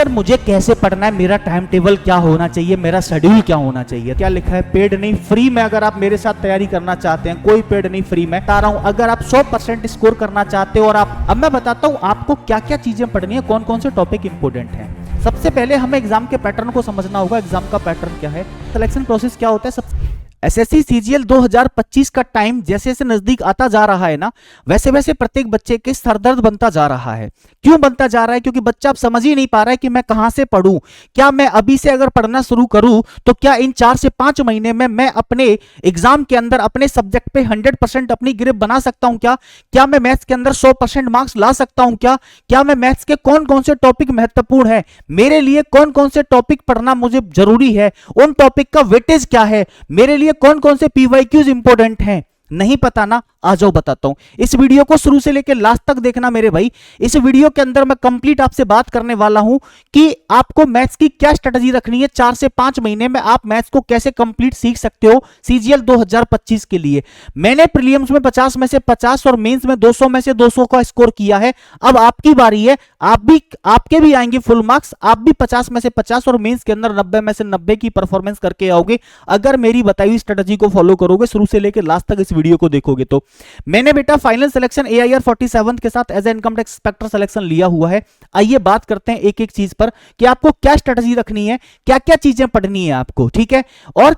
Sir मुझे कैसे पढ़ना है, मेरा टाइम टेबल क्या होना चाहिए, मेरा शेड्यूल क्या होना चाहिए। क्या लिखा है, पेड नहीं फ्री में अगर आप मेरे साथ तैयारी करना चाहते हैं, कोई पेड नहीं फ्री में बता रहा हूं। अगर आप 100% स्कोर करना चाहते हो और आप, अब मैं बताता हूं आपको क्या क्या चीजें पढ़नी है, कौन कौन से टॉपिक इंपोर्टेंट है। सबसे पहले हमें एग्जाम के पैटर्न को समझना होगा। एग्जाम का पैटर्न क्या है, सिलेक्शन प्रोसेस क्या होता है। सब एसएससी सीजीएल 2025 का टाइम जैसे जैसे नजदीक आता जा रहा है ना, वैसे वैसे प्रत्येक बच्चे के सरदर्द बनता जा रहा है। क्यों बनता जा रहा है, क्योंकि बच्चा अब समझ ही नहीं पा रहा है कि मैं कहां से पढ़ूं। क्या मैं अभी से अगर पढ़ना शुरू करूं तो क्या इन 4 से 5 महीने में मैं अपने एग्जाम के अंदर अपने सब्जेक्ट पे 100% अपनी ग्रिप बना सकता हूं। क्या मैं मैथ्स के अंदर 100% मार्क्स ला सकता हूं। क्या मैं मैथ्स के कौन कौन से टॉपिक महत्वपूर्ण है मेरे लिए, कौन कौन से टॉपिक पढ़ना मुझे जरूरी है, उन टॉपिक का वेटेज क्या है मेरे लिए, कौन कौन से पीवाईक्यूज इंपॉर्टेंट हैं। नहीं पता ना, आ जाओ बताता हूं। इस वीडियो को शुरू से लेकर लास्ट तक देखना मेरे भाई। इस वीडियो के अंदर मैं कंप्लीट आपसे बात करने वाला हूं कि आपको मैथ्स की क्या स्ट्रेटजी रखनी है। 4 से 5 महीने में आप मैथ्स को कैसे कंप्लीट सीख सकते हो सीजीएल 2025 के लिए। मैंने प्रीलिम्स में 50 में से 50 और मेंस में 200 में से 200 का स्कोर किया है। अब आपकी बारी है, आपके भी आएंगे फुल मार्क्स। आप भी 50 में से 50 और मेंस के अंदर 90 में से 90 की परफॉर्मेंस करके आओगे अगर मेरी बताई हुई स्ट्रेटजी को फॉलो करोगे, शुरू से लेकर लास्ट तक इस वीडियो को देखोगे तो। मैंने बेटा फाइनल सिलेक्शन AIR 47 के साथ as a income tax inspector selection लिया हुआ है। आइए बात करते हैं एक एक चीज पर कि आपको क्या स्ट्रेटजी रखनी है, क्या क्या चीजें पढ़नी है आपको, ठीक है, और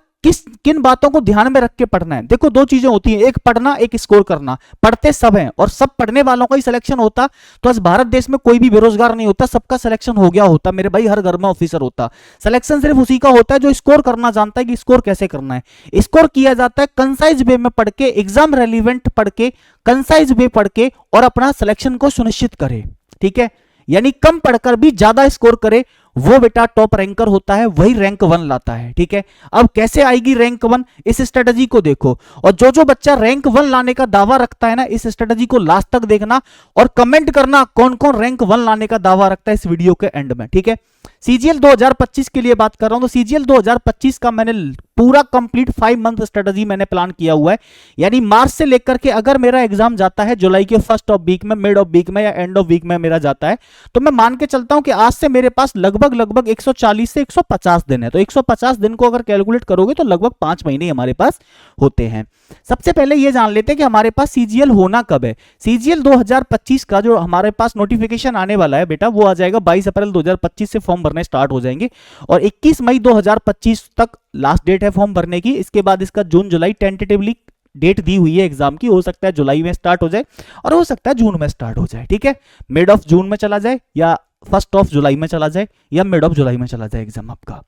किन बातों को ध्यान में रख के पढ़ना है। देखो 2 चीजें होती हैं, एक पढ़ना, एक स्कोर करना। पढ़ते सब हैं और सब पढ़ने वालों का ही सिलेक्शन होता तो आज भारत देश में कोई भी बेरोजगार नहीं होता, सबका सिलेक्शन हो गया होता मेरे भाई, हर घर में ऑफिसर होता। सिलेक्शन सिर्फ उसी का होता है जो स्कोर करना जानता है कि स्कोर कैसे करना है। स्कोर किया जाता है कंसाइज वे में पढ़ के, एग्जाम रेलिवेंट पढ़ के, कंसाइज वे पढ़ के, और अपना सिलेक्शन को सुनिश्चित करे, ठीक है। यानी कम पढ़कर भी ज्यादा स्कोर करे, वो बेटा टॉप रैंकर होता है, वही रैंक 1 लाता है, ठीक है। अब कैसे आएगी रैंक 1, इस स्ट्रेटजी को देखो। और जो बच्चा रैंक 1 लाने का दावा रखता है ना, इस स्ट्रेटजी को लास्ट तक देखना और कमेंट करना कौन कौन रैंक 1 लाने का दावा रखता है इस वीडियो के एंड में, ठीक है। सीजीएल 2025 के लिए बात कर रहा हूं तो सीजीएल 2025 का मैंने पूरा कंप्लीट 5 मंथ स्ट्रेटजी मैंने प्लान किया हुआ है। यानी मार्च से लेकर के अगर मेरा एग्जाम जाता है जुलाई के फर्स्ट ऑफ वीक में, मिड ऑफ वीक में या एंड ऑफ वीक में मेरा जाता है, तो मैं मान के चलता हूं कि आज से मेरे पास लगभग 140 से 150 दिन है। तो 150 दिन को अगर कैलकुलेट करोगे तो लगभग 5 महीने हमारे पास होते हैं। सबसे पहले ये जान लेते हैं कि हमारे पास सीजीएल होना कब है। सीजीएल 2025 का जो हमारे पास नोटिफिकेशन आने वाला है बेटा, वो आ जाएगा 22 अप्रैल 2025 से फॉर्म भरने स्टार्ट हो जाएंगे और 21 मई 2025 तक लास्ट डेट है फॉर्म भरने की। इसके बाद इसका जून जुलाई टेंटेटिवली डेट दी हुई है एग्जाम की, हो सकता है जुलाई में स्टार्ट हो जाए और हो सकता है जून में स्टार्ट हो जाए, ठीक है। मिड ऑफ जून में चला जाए या फर्स्ट ऑफ जुलाई में चला जाए या मिड ऑफ जुलाई में चला जाए एग्जाम आपका।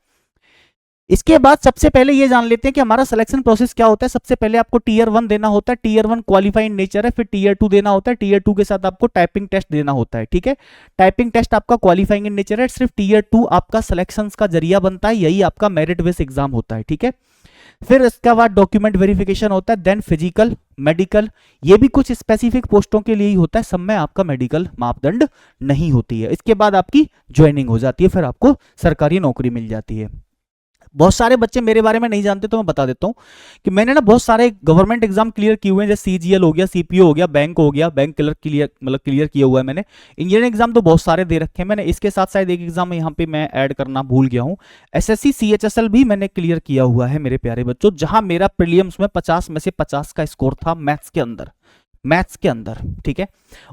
इसके बाद सबसे पहले ये जान लेते हैं कि हमारा सिलेक्शन प्रोसेस क्या होता है। सबसे पहले आपको टीयर 1 देना होता है, टीयर 1 क्वालिफाइंग नेचर है, फिर टीयर 2 देना होता है, टीयर 2 के साथ आपको टाइपिंग टेस्ट देना होता है, ठीक है। टाइपिंग टेस्ट आपका क्वालिफाइंग इन नेचर है, सिर्फ टीयर 2 आपका सिलेक्शन का जरिया बनता है, यही आपका मेरिट बेस्ड एग्जाम होता है, ठीक है। फिर इसके बाद डॉक्यूमेंट वेरिफिकेशन होता है, देन फिजिकल, मेडिकल, ये भी कुछ स्पेसिफिक पोस्टों के लिए ही होता है, सब में आपका मेडिकल मापदंड नहीं होती है। इसके बाद आपकी ज्वाइनिंग हो जाती है, फिर आपको सरकारी नौकरी मिल जाती है। बहुत सारे बच्चे मेरे बारे में नहीं जानते तो मैं बता देता हूं कि मैंने ना बहुत सारे गवर्नमेंट एग्जाम क्लियर किए हुए हैं, जैसे सीजीएल हो गया, सीपीओ हो गया, बैंक हो गया, बैंक क्लियर क्लियर किया हुआ है मैंने। इंजीनियरिंग एग्जाम तो बहुत सारे दे रखे हैं मैंने। इसके साथ साथ एक एग्जाम यहाँ पे मैं ऐड करना भूल गया हूँ, एसएससी सीएचएसएल भी मैंने क्लियर किया हुआ है मेरे प्यारे बच्चों, जहां मेरा प्रीलिम्स में 50 में से 50 का स्कोर था मैथ्स के अंदर, ठीक है।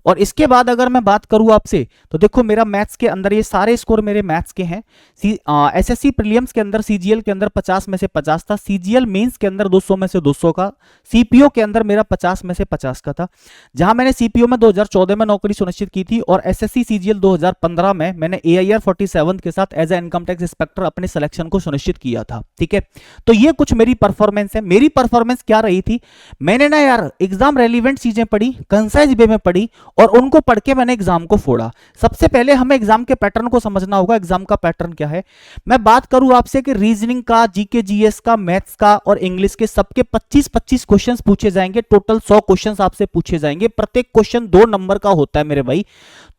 और इसके बाद अगर मैं बात करूं आपसे तो देखो मेरा मैथ्स के अंदर ये सारे स्कोर मेरे मैथ्स के हैं। एसएससी प्रीलिम्स के अंदर सीजीएल के अंदर 50 में से 50 था, सीजीएल मेंस के अंदर 200 में से 200 का, सीपीओ के अंदर मेरा 50 में से 50 का था, जहां मैंने सीपीओ में 2014 में नौकरी सुनिश्चित की थी और एसएससी सीजीएल 2015 में मैंने AIR 47 के साथ as a income tax inspector अपने सिलेक्शन को सुनिश्चित किया था, ठीक है। तो ये कुछ मेरी परफॉर्मेंस है। मेरी परफॉर्मेंस क्या रही थी, मैंने ना यार एग्जाम रेलिवेंट चीजें पढ़ी, कंसाइज वे में पढ़ी और उनको पढ़ के मैंने एग्जाम को फोड़ा। सबसे पहले हमें एग्जाम के पैटर्न को समझना होगा। एग्जाम का पैटर्न क्या है, मैं बात करूं आपसे कि रीजनिंग का, जीके जीएस का, मैथ्स का और इंग्लिश के सबके 25-25 क्वेश्चंस पूछे जाएंगे। टोटल 100 क्वेश्चंस आपसे पूछे जाएंगे। प्रत्येक क्वेश्चन 2 नंबर का होता है मेरे भाई,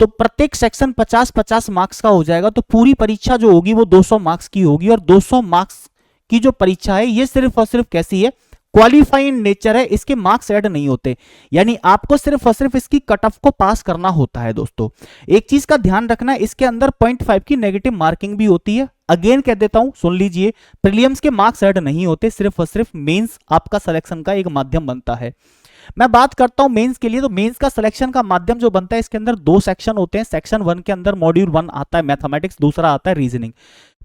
तो प्रत्येक सेक्शन 50-50 मार्क्स का हो जाएगा। तो पूरी परीक्षा जो होगी वो 200 मार्क्स की होगी और 200 मार्क्स की जो परीक्षा है ये सिर्फ और सिर्फ कैसी है, क्वालिफाइंग नेचर है, इसके मार्क्स ऐड नहीं होते, यानी आपको सिर्फ और सिर्फ इसकी कट ऑफ को पास करना होता है। दोस्तों एक चीज का ध्यान रखना, इसके अंदर 0.5 की नेगेटिव मार्किंग भी होती है। अगेन कह देता हूं, सुन लीजिए, प्रीलिम्स के मार्क्स ऐड नहीं होते, सिर्फ और सिर्फ मेंस आपका सिलेक्शन का एक माध्यम बनता है। मैं बात करता हूं मेंस के लिए, तो मेंस का सिलेक्शन का माध्यम जो बनता है, इसके अंदर 2 सेक्शन होते हैं। सेक्शन 1 के अंदर मॉड्यूल 1 आता है मैथमेटिक्स, दूसरा आता है रीजनिंग।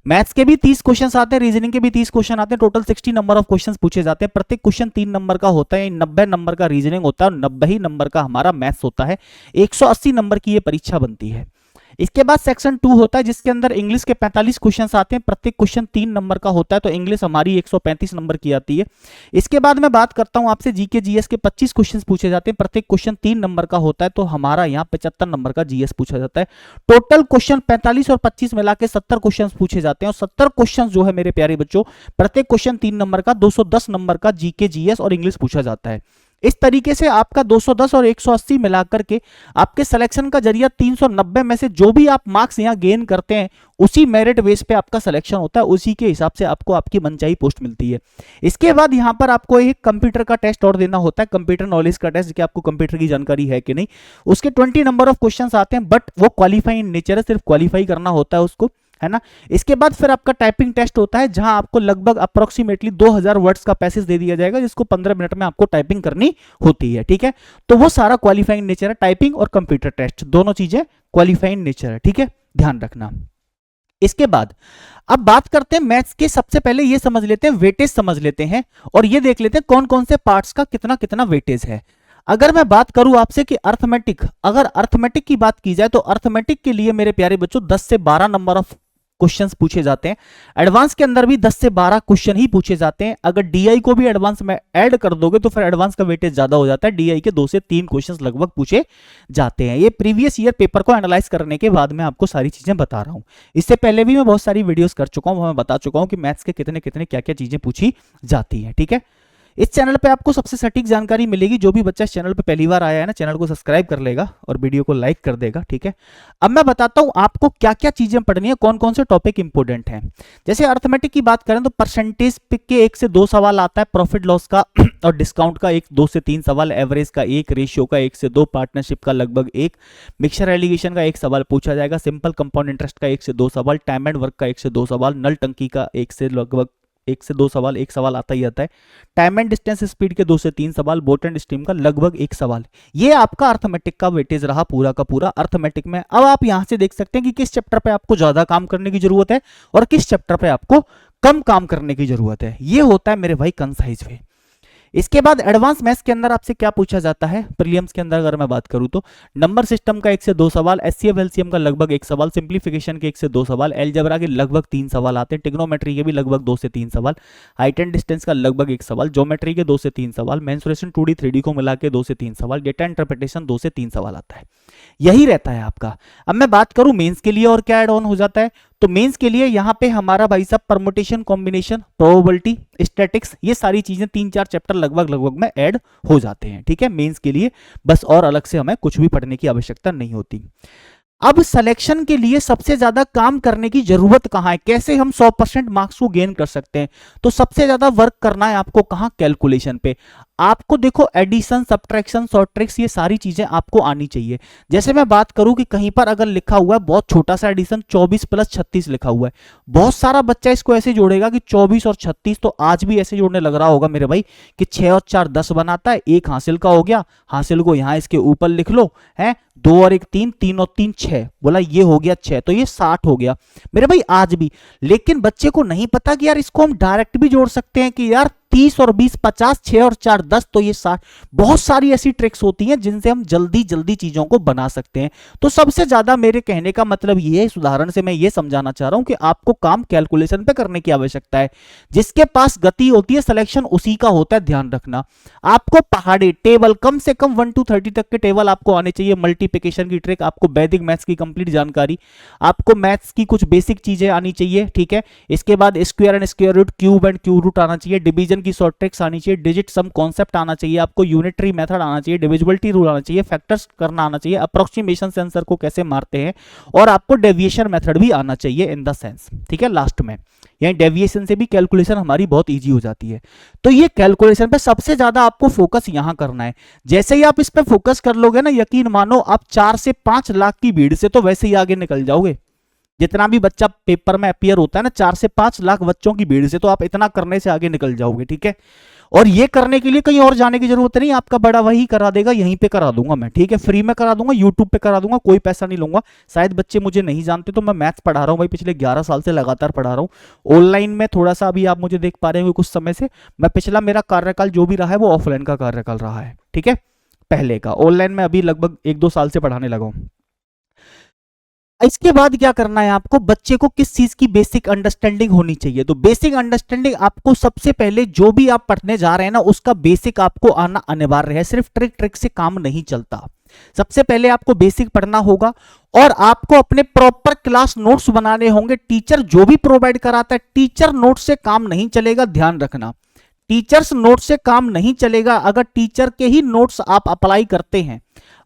मैथ्स के भी 30 क्वेश्चन आते हैं, रीजनिंग के भी 30 क्वेश्चन आते हैं, टोटल 60 नंबर ऑफ क्वेश्चन पूछे जाते हैं। प्रत्येक क्वेश्चन 3 नंबर का होता है, 90 नंबर का रीजनिंग होता है और 90 ही नंबर का हमारा मैथ्स होता है। 180 नंबर की ये परीक्षा बनती है। इसके बाद सेक्शन 2 होता है, जिसके अंदर इंग्लिश के 45 क्वेश्चंस आते हैं, प्रत्येक क्वेश्चन 3 नंबर का होता है, तो इंग्लिश हमारी 135 नंबर की आती है। इसके बाद मैं बात करता हूं आपसे, जीके जीएस के 25 क्वेश्चंस पूछे जाते हैं, प्रत्येक क्वेश्चन 3 नंबर का होता है, तो हमारा यहाँ 75 नंबर का जीएस पूछा जाता है। टोटल क्वेश्चन 45 और 25 मिला के 70 क्वेश्चन पूछे जाते हैं, और 70 क्वेश्चन जो है मेरे प्यारे बच्चों, प्रत्येक क्वेश्चन 3 नंबर का, 210 नंबर का जीके जीएस और इंग्लिश पूछा जाता है। इस तरीके से आपका 210 और 180 मिलाकर के आपके सिलेक्शन का जरिया 390 में से जो भी आप मार्क्स यहां गेन करते हैं, उसी मेरिट बेस पे आपका सिलेक्शन होता है, उसी के हिसाब से आपको आपकी मनचाही पोस्ट मिलती है। इसके बाद यहां पर आपको एक कंप्यूटर का टेस्ट और देना होता है, कंप्यूटर नॉलेज का टेस्ट, कि आपको कंप्यूटर की जानकारी है कि नहीं। उसके 20 नंबर ऑफ क्वेश्चंस आते हैं, बट वो क्वालिफाई इन नेचर है, सिर्फ क्वालिफाई करना होता है उसको, है ना। इसके बाद फिर आपका टाइपिंग टेस्ट होता है, जहां आपको लगभग अप्रोक्सीमेटली 2000 वर्ड्स का पैसेज दे दिया जाएगा, जिसको 15 मिनट में आपको टाइपिंग करनी होती है, ठीक है। तो वो सारा क्वालिफाइंग नेचर है, टाइपिंग और कंप्यूटर टेस्ट दोनों चीजें क्वालिफाइंग नेचर है, ठीक है, ध्यान रखना। इसके बाद अब बात करते हैं मैथ्स के। सबसे पहले ये समझ लेते हैं, वेटेज समझ लेते हैं, और ये देख लेते हैं कौन कौन से पार्ट्स का कितना कितना वेटेज है। अगर मैं बात करूं आपसे कि अर्थमेटिक, अगर अर्थमेटिक की बात की जाए, तो अर्थमेटिक के लिए मेरे प्यारे बच्चों 10 से 12 नंबर ऑफ क्वेश्चंस पूछे जाते हैं। एडवांस के अंदर भी 10 से 12 क्वेश्चन ही पूछे जाते हैं। अगर डीआई को भी एडवांस में ऐड कर दोगे तो फिर एडवांस का वेटेज ज्यादा हो जाता है, डीआई के 2 से 3 क्वेश्चंस लगभग पूछे जाते हैं। ये प्रीवियस ईयर पेपर को एनालाइज करने के बाद मैं आपको सारी चीजें बता रहा हूं। इससे पहले भी मैं बहुत सारी वीडियोस कर चुका हूं, मैं बता चुका हूं कि मैथ्स के कितने कितने क्या क्या चीजें पूछी जाती है, ठीक है। इस चैनल पे आपको सबसे सटीक जानकारी मिलेगी। जो भी बच्चा इस चैनल पे पहली बार आया है ना, चैनल को सब्सक्राइब कर लेगा और वीडियो को लाइक कर देगा, ठीक है। अब मैं बताता हूं आपको क्या क्या चीजें पढ़नी है, कौन कौन से टॉपिक इंपोर्टेंट हैं। जैसे अर्थमेटिक की बात करें तो परसेंटेज के 1 से 2 सवाल आता है, प्रॉफिट लॉस का और डिस्काउंट का 2 से 3 सवाल, एवरेज का 1, रेशियो का 1 से 2, पार्टनरशिप का लगभग 1, मिक्सचर एलिगेशन का 1 सवाल पूछा जाएगा, सिंपल कंपाउंड इंटरेस्ट का 1 से 2 सवाल, टाइम एंड वर्क का 1 से 2 सवाल, नल टंकी का 1 से लगभग 1 से 2 सवाल, 1 सवाल आता ही आता है, टाइम एंड डिस्टेंस स्पीड के 2 से 3 सवाल, बोट एंड स्ट्रीम का लगभग 1 सवाल। ये आपका अर्थमेटिक का वेटेज रहा पूरा का पूरा अर्थमेटिक में। अब आप यहां से देख सकते हैं कि किस चैप्टर पे आपको ज्यादा काम करने की जरूरत है और किस चैप्टर पे आपको कम काम करने की जरूरत है। ये होता है मेरे भाई कंसाइज वे। इसके बाद एडवांस मैथ्स के अंदर आपसे क्या पूछा जाता है, प्रीलिम्स के अंदर अगर मैं बात करूं तो नंबर सिस्टम का 1 से 2 सवाल, एचसीएफ एलसीएम का लगभग 1 सवाल, सिंप्लीफिकेशन के 1 से 2 सवाल, अलजेब्रा के लगभग 3 सवाल आते हैं, ट्रिग्नोमेट्री के भी लगभग 2 से 3 सवाल, हाइट एंड डिस्टेंस का लगभग 1 सवाल, ज्योमेट्री के 2 से 3 सवाल, मेंसुरेशन 2D 3D को मिला के 2 से 3 सवाल, डेटा इंटरप्रिटेशन 2 से 3 सवाल आता है। यही रहता है आपका। अब मैं बात करूं मेंस के लिए और क्या ऐड ऑन हो जाता है, तो मेंस के लिए यहां पे हमारा भाई साहब परमुटेशन, कॉम्बिनेशन, प्रोबेबिलिटी, स्टैटिक्स, ये सारी चीजें 3-4 चैप्टर लगभग में ऐड हो जाते हैं, ठीक है, मेंस के लिए। बस और अलग से हमें कुछ भी पढ़ने की आवश्यकता नहीं होती। अब सिलेक्शन के लिए सबसे ज्यादा काम करने की जरूरत कहां है, कैसे हम 100% मार्क्स को गेन कर सकते हैं, तो सबसे ज्यादा वर्क करना है आपको कहां, कैलकुलेशन पे। आपको देखो एडिशन, सब्ट्रैक्शन, शॉर्ट ट्रिक्स, ये सारी चीजें आपको आनी चाहिए। जैसे मैं बात करूं कि कहीं पर अगर लिखा हुआ है बहुत छोटा सा एडिशन 24 + 36 लिखा हुआ है, बहुत सारा बच्चा इसको ऐसे जोड़ेगा कि 24 और 36, तो आज भी ऐसे जोड़ने लग रहा होगा मेरे भाई कि 6 और 4 10 बनाता है, 1 हासिल का हो गया, हासिल को यहां इसके ऊपर लिख लो, है 2 और 1 3, 3 और 3 6, बोला ये हो गया 6, तो ये 60 हो गया मेरे भाई आज भी। लेकिन बच्चे को नहीं पता कि यार इसको हम डायरेक्ट भी जोड़ सकते हैं कि यार 30 और 20 50, 6 और 4 10, तो ये 60। बहुत सारी ऐसी ट्रिक्स होती हैं जिनसे हम जल्दी जल्दी चीजों को बना सकते हैं। तो सबसे ज्यादा मेरे कहने का मतलब ये है, इस उदाहरण से मैं ये समझाना चाह रहा हूं कि आपको काम कैलकुलेशन पे करने की आवश्यकता है। जिसके पास गति होती है सिलेक्शन उसी का होता है, ध्यान रखना। आपको पहाड़ी टेबल कम से कम 1 to 30 तक के टेबल आपको आने चाहिए, मल्टीप्लिकेशन की ट्रिक, आपको वैदिक मैथ्स की कंप्लीट जानकारी, आपको मैथ्स की कुछ बेसिक चीजें आनी चाहिए, ठीक है। इसके बाद square and square root, cube and cube root आना चाहिए, डिवीजन डिवीजन की शॉर्ट ट्रिक्स आनी चाहिए, डिजिट सम कॉन्सेप्ट आना चाहिए आपको, यूनिटरी मेथड आना चाहिए, डिविजिबिलिटी रूल आना चाहिए, फैक्टर्स करना आना चाहिए, अप्रोक्सीमेशन से आंसर को कैसे मारते हैं, और आपको डेविएशन मेथड भी आना चाहिए इन द सेंस, ठीक है। लास्ट में यानी डेविएशन से भी कैलकुलेशन हमारी बहुत ईजी हो जाती है। तो ये कैलकुलेशन पे सबसे ज्यादा आपको फोकस यहां करना है। जैसे ही आप इस पे फोकस कर लोगे ना, यकीन मानो आप 4 से 5 लाख की भीड़ से तो वैसे ही आगे निकल जाओगे। जितना भी बच्चा पेपर में अपीयर होता है ना, 4 से 5 लाख बच्चों की भीड़ से तो आप इतना करने से आगे निकल जाओगे, ठीक है। और ये करने के लिए कहीं और जाने की जरूरत नहीं, आपका बड़ा वही करा देगा, यहीं पे करा दूंगा मैं, ठीक है। फ्री में करा दूंगा, यूट्यूब पे करा दूंगा, कोई पैसा नहीं लूंगा। शायद बच्चे मुझे नहीं जानते, तो मैं मैथ्स पढ़ा रहा हूँ भाई, पिछले 11 साल से लगातार पढ़ा रहा हूँ। ऑनलाइन में थोड़ा सा अभी आप मुझे देख पा रहे हो कुछ समय से, मैं पिछला मेरा कार्यकाल जो भी रहा है वो ऑफलाइन का कार्यकाल रहा है, ठीक है। पहले का ऑनलाइन में अभी लगभग 1-2 साल से पढ़ाने लगा हूं। इसके बाद क्या करना है आपको, बच्चे को किस चीज की बेसिक अंडरस्टैंडिंग होनी चाहिए। तो बेसिक अंडरस्टैंडिंग आपको सबसे पहले जो भी आप पढ़ने जा रहे हैं ना, उसका बेसिक आपको आना अनिवार्य है। सिर्फ ट्रिक से काम नहीं चलता। सबसे पहले आपको बेसिक पढ़ना होगा और आपको अपने प्रॉपर क्लास नोट्स बनाने होंगे। टीचर जो भी प्रोवाइड कराता है, टीचर नोट से काम नहीं चलेगा, ध्यान रखना। टीचर्स नोट से काम नहीं चलेगा। अगर टीचर के ही नोट्स आप अप्लाई करते हैं,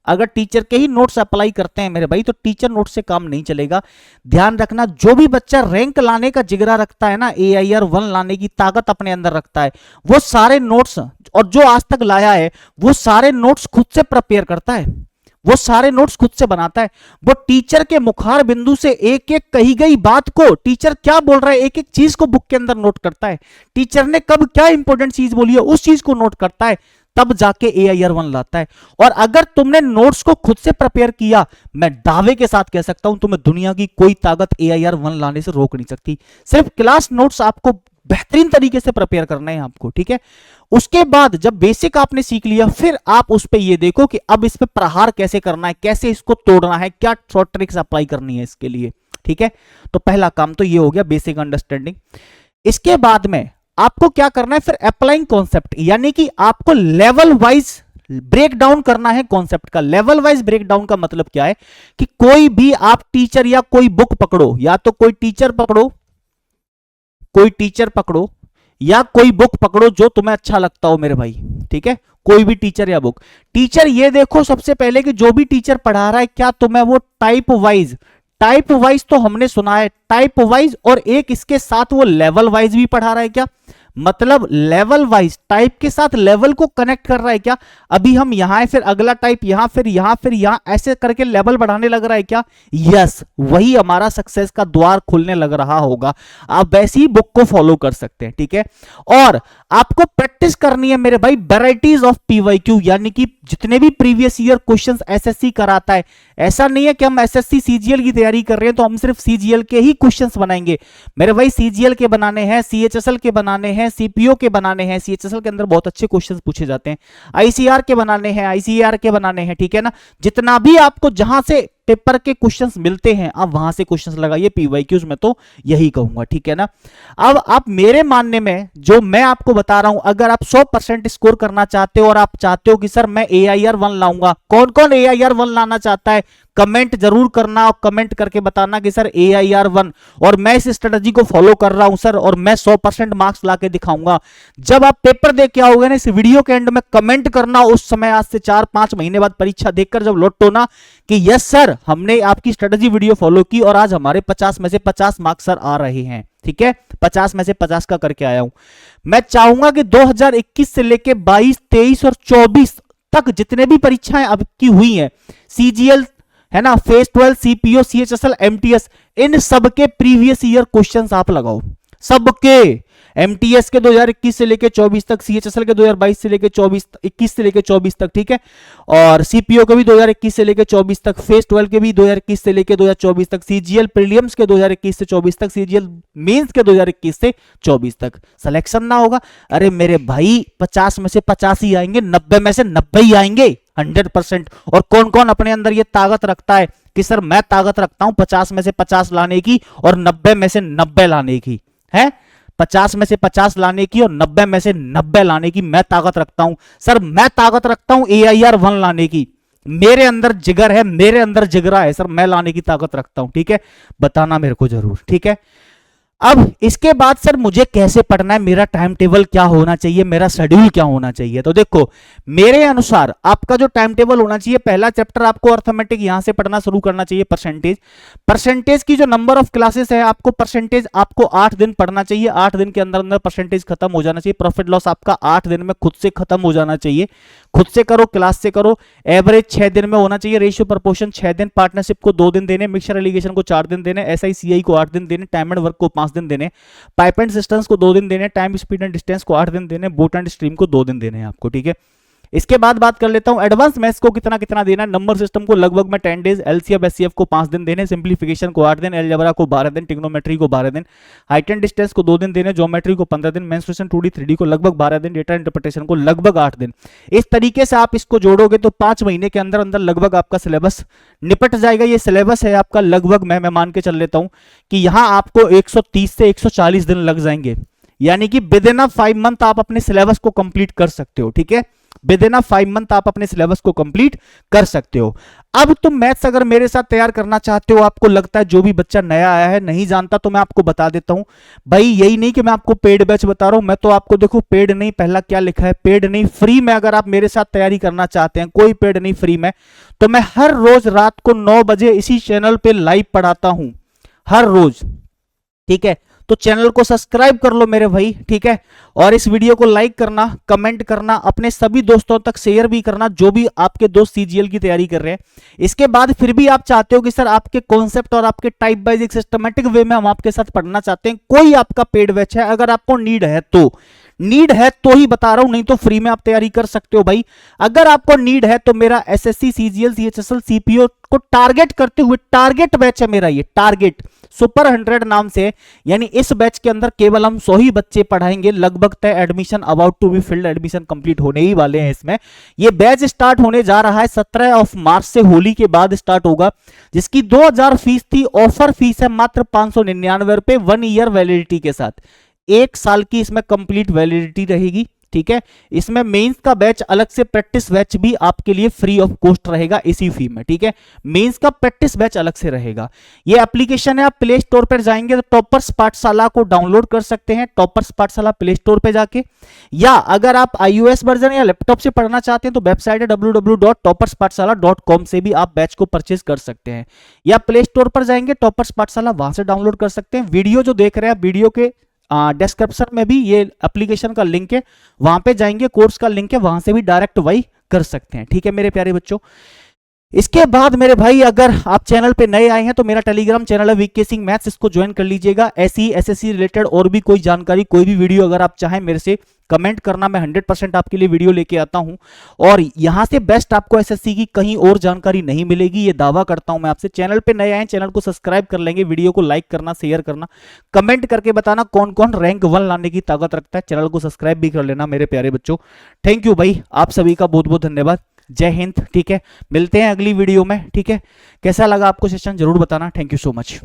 अगर टीचर के ही नोट्स अप्लाई करते हैं मेरे भाई, तो टीचर नोट से काम नहीं चलेगा। ध्यान रखना, जो भी बच्चा रैंक लाने का जिगरा रखता है ना, AIR 1 लाने की ताकत अपने अंदर रखता है, वो सारे नोट्स, और जो आज तक लाया है वो सारे नोट्स खुद से प्रिपेयर करता है, वो सारे नोट्स खुद से बनाता है। वो टीचर के मुखार बिंदु से एक एक कही गई बात को, टीचर क्या बोल रहा है, एक एक चीज को बुक के अंदर नोट करता है। टीचर ने कब क्या इंपॉर्टेंट चीज बोली है, उस चीज को नोट करता है, तब जाके AIR 1 लाता है। और अगर तुमने नोट्स को खुद से प्रिपेयर किया, मैं दावे के साथ कह सकता हूं, तुम्हें दुनिया की कोई ताकत AIR 1 लाने से रोक नहीं सकती। सिर्फ क्लास नोट्स आपको बेहतरीन तरीके से प्रिपेयर करना है आपको, ठीक है। उसके बाद जब बेसिक आपने सीख लिया, फिर आप उस पे ये देखो कि अब इस पे प्रहार कैसे करना है, कैसे इसको तोड़ना है, क्या शॉर्ट ट्रिक्स अप्लाई करनी है इसके लिए, ठीक है। तो पहला काम तो ये हो गया, बेसिक अंडरस्टैंडिंग। इसके बाद में आपको क्या करना है, फिर अप्लाइंग कॉन्सेप्ट, यानी कि आपको लेवल वाइज ब्रेक डाउन करना है कॉन्सेप्ट का। लेवल वाइज ब्रेक डाउन का मतलब क्या है कि कोई भी आप टीचर या कोई बुक पकड़ो, या तो कोई टीचर पकड़ो, कोई टीचर पकड़ो या कोई बुक पकड़ो जो तुम्हें अच्छा लगता हो मेरे भाई, ठीक है। कोई भी टीचर या बुक। टीचर ये देखो सबसे पहले कि जो भी टीचर पढ़ा रहा है, क्या तुम्हें वो टाइप वाइज तो हमने सुना है, टाइप वाइज, और एक इसके साथ वो लेवल वाइज भी पढ़ा रहा है क्या, मतलब लेवल वाइज टाइप के साथ लेवल को कनेक्ट कर रहा है क्या। अभी हम यहां है, फिर अगला टाइप यहां, फिर यहां, फिर यहां, ऐसे करके लेवल बढ़ाने लग रहा है क्या। यस, वही हमारा सक्सेस का द्वार खुलने लग रहा होगा। आप वैसी ही बुक को फॉलो कर सकते हैं, ठीक है। और आपको प्रैक्टिस करनी है मेरे भाई वैरायटीज ऑफ PYQ, यानी कि जितने भी प्रीवियस ईयर क्वेश्चंस SSC कराता है। ऐसा नहीं है कि हम SSC CGL की तैयारी कर रहे हैं तो हम सिर्फ CGL के ही क्वेश्चंस बनाएंगे मेरे भाई। CGL के बनाने हैं, CHSL के बनाने हैं, CPO के बनाने हैं। CHSL के अंदर बहुत अच्छे क्वेश्चंस पूछे जाते हैं। ICR के बनाने हैं, ICAR के बनाने हैं, ठीक है ना। जितना भी आपको जहां से पेपर के क्वेश्चंस मिलते हैं, आप वहां से क्वेश्चंस लगाइए PYQs में, तो यही कहूंगा, ठीक है ना। अब आप मेरे मानने में जो मैं आपको बता रहा हूं, अगर आप 100% स्कोर करना चाहते हो और आप चाहते हो कि सर मैं AIR 1 लाऊंगा, कौन कौन AIR 1 लाना चाहता है कमेंट जरूर करना, और कमेंट करके बताना कि सर AIR 1 और मैं इस स्ट्रेटजी को फॉलो कर रहा हूं सर, और मैं 100% मार्क्स लाके दिखाऊंगा। जब आप पेपर दे के आओगे ना, इस वीडियो के एंड में कमेंट करना उस समय, आज से 4-5 महीने बाद परीक्षा देखकर जब लौटो ना, कि यस सर हमने आपकी स्ट्रेटजी वीडियो फॉलो की और आज हमारे 50 में से 50 मार्क्स सर आ रहे हैं, ठीक है। 50 में से 50 का करके आया हूं। मैं चाहूंगा कि 2021 से लेके 22, 23 और 24 तक जितने भी परीक्षाएं अब की हुई हैं, CGL है ना, फेज 12, CPO, CHSL, MTS, इन सबके प्रीवियस ईयर क्वेश्चंस आप लगाओ, सबके। MTS के 2021 से लेके 24 तक, CHSL के 2022 से लेके 21 से लेके 24 तक, ठीक है। और CPO के भी 2021 से लेके 24 तक, फेज 12 के भी 2021 से लेके 2024 तक, CGL प्रीलिम्स के 2021 से 24 तक, CGL मेंस के 2021 से 24 तक। सिलेक्शन ना होगा, अरे मेरे भाई 50 में से 50 ही आएंगे, 90 में से 90 ही आएंगे, 100%। और कौन कौन अपने अंदर ये ताकत रखता है कि सर मैं ताकत रखता हूं 50 में से 50 लाने की और 90 में से 90 लाने की, है 50 में से 50 लाने की और 90 में से 90 लाने की मैं ताकत रखता हूं सर। मैं ताकत रखता हूं AIR 1 लाने की, मेरे अंदर जिगर है, मेरे अंदर जिगरा है सर, मैं लाने की ताकत रखता हूं, ठीक है। बताना मेरे को जरूर, ठीक है। अब इसके बाद सर मुझे कैसे पढ़ना है, मेरा टाइम टेबल क्या होना चाहिए, मेरा शेड्यूल क्या होना चाहिए। तो देखो मेरे अनुसार आपका जो टाइम टेबल होना चाहिए, पहला चैप्टर आपको अर्थमेटिक यहां से पढ़ना शुरू करना चाहिए। परसेंटेज की जो नंबर ऑफ क्लासेस है, आपको परसेंटेज आपको 8 दिन पढ़ना चाहिए। 8 दिन के अंदर अंदर परसेंटेज खत्म हो जाना चाहिए। प्रॉफिट लॉस आपका 8 दिन में खुद से खत्म हो जाना चाहिए। खुद से करो, क्लास से करो। एवरेज 6 दिन में होना चाहिए। रेशियो प्रपोर्शन 6 दिन, पार्टनरशिप को 2 दिन देने, मिक्सचर एलिगेशन को 4 दिन देने, SI CI को 8 दिन देने, टाइम एंड वर्क को 5 दिन देने, पाइप एंड सिस्टम्स को 2 दिन देने, टाइम स्पीड एंड डिस्टेंस को 8 दिन देने, बोट एंड स्ट्रीम को 2 दिन देने हैं आपको, ठीक है। इसके बाद बात कर लेता हूं एडवांस मैथ्स को कितना कितना देना है। नंबर सिस्टम को लगभग में 10 डेज, LCF SCF को 5 दिन देने, सिंप्लीफिकेशन को 8 दिन, अलजेब्रा को 12 दिन, ट्रिग्नोमेट्री को 12 दिन, हाइट एंड डिस्टेंस को 2 दिन देने, ज्योमेट्री को 15 दिन, मेंस्ट्रुएशन 2D 3D को लगभग 12 दिन, डेटा इंटरप्रिटेशन को लगभग 8 दिन। इस तरीके से आप इसको जोड़ोगे तो 5 महीने के अंदर अंदर लगभग आपका सिलेबस निपट जाएगा। ये सिलेबस है आपका लगभग, मैं मान के चल लेता हूं कि यहां आपको 130 से 140 दिन लग जाएंगे, यानी कि विद इन 5 मंथ आप अपने सिलेबस को कंप्लीट कर सकते हो, ठीक है। विद इन 5 मंथ आप अपने सिलेबस को कंप्लीट कर सकते हो। अब तुम मैथ्स अगर मेरे साथ तैयार करना चाहते हो, आपको लगता है जो भी बच्चा नया आया है नहीं जानता, तो मैं आपको बता देता हूं भाई। यही नहीं कि मैं आपको पेड बैच बता रहा हूं, मैं तो आपको देखो पेड नहीं, पहला क्या लिखा है, पेड नहीं फ्री में अगर आप मेरे साथ तैयारी करना चाहते हैं, कोई पेड नहीं फ्री में, तो मैं हर रोज रात को 9 बजे इसी चैनल पे लाइव पढ़ाता हूं, हर रोज, ठीक है। तो चैनल को सब्सक्राइब कर लो मेरे भाई, ठीक है। और इस वीडियो को लाइक करना, कमेंट करना, अपने सभी दोस्तों तक शेयर भी करना जो भी आपके दोस्त CGL की तैयारी कर रहे हैं। इसके बाद फिर भी आप चाहते हो कि सर आपके कॉन्सेप्ट और आपके टाइप वाइज एक सिस्टमैटिक वे में हम आपके साथ पढ़ना चाहते हैं, कोई आपका पेड बैच है, अगर आपको नीड है तो ही बता रहा हूं, नहीं तो फ्री में आप तैयारी कर सकते हो भाई। अगर आपको नीड है तो मेरा SSC CGL CHSL CPO को टारगेट करते हुए टारगेट बैच है मेरा, ये टारगेट सुपर 100 नाम से, यानी इस बैच के अंदर केवल हम 100 ही बच्चे पढ़ाएंगे। लगभग तय admission about to be filled, admission complete होने ही वाले हैं इसमें। ये बैच स्टार्ट होने जा रहा है 17 मार्च से, होली के बाद स्टार्ट होगा, जिसकी 2000 फीस थी। ऑफर फीस है मात्र 599 रुपए, 1 ईयर वैलिडिटी के साथ, 1 साल की इसमें कंप्लीट वैलिडिटी रहेगी, ठीक है। इसमें मेंस का बैच अलग से, प्रैक्टिस बैच भी आपके लिए फ्री ऑफ कॉस्ट रहेगा इसी फी में, ठीक है। मेंस का प्रैक्टिस बैच अलग से रहेगा। ये एप्लीकेशन है, आप प्ले स्टोर पर जाएंगे तो टॉपर्स पाठशाला को डाउनलोड कर सकते हैं, टॉपर्स पाठशाला प्ले स्टोर पे जाके, या अगर आप iOS वर्जन या लैपटॉप से पढ़ना चाहते हैं तो वेबसाइट है www.topperspathshala.com से भी आप बैच को परचेज कर सकते हैं, या प्ले स्टोर पर जाएंगे टॉपर्स पाठशाला, वहां से डाउनलोड कर सकते हैं। वीडियो जो देख रहे हैं, वीडियो के डिस्क्रिप्शन में भी ये एप्लीकेशन का लिंक है, वहां पे जाएंगे, कोर्स का लिंक है, वहां से भी डायरेक्ट वही कर सकते हैं, ठीक है मेरे प्यारे बच्चों। इसके बाद मेरे भाई अगर आप चैनल पे नए आए हैं तो मेरा टेलीग्राम चैनल है वीके सिंह मैथ्स, इसको ज्वाइन कर लीजिएगा। ऐसी SSC रिलेटेड और भी कोई जानकारी, कोई भी वीडियो अगर आप चाहें मेरे से कमेंट करना, मैं 100% आपके लिए वीडियो लेके आता हूं। और यहां से बेस्ट आपको SSC की कहीं और जानकारी नहीं मिलेगी, ये दावा करता हूं मैं आपसे। चैनल पे नए आए, चैनल को सब्सक्राइब कर लेंगे, वीडियो को लाइक करना, शेयर करना, कमेंट करके बताना कौन कौन रैंक 1 लाने की ताकत रखता है। चैनल को सब्सक्राइब भी कर लेना मेरे प्यारे बच्चों। थैंक यू भाई, आप सभी का बहुत बहुत धन्यवाद। जय हिंद, ठीक है। मिलते हैं अगली वीडियो में, ठीक है। कैसा लगा आपको सेशन जरूर बताना। Thank you so much.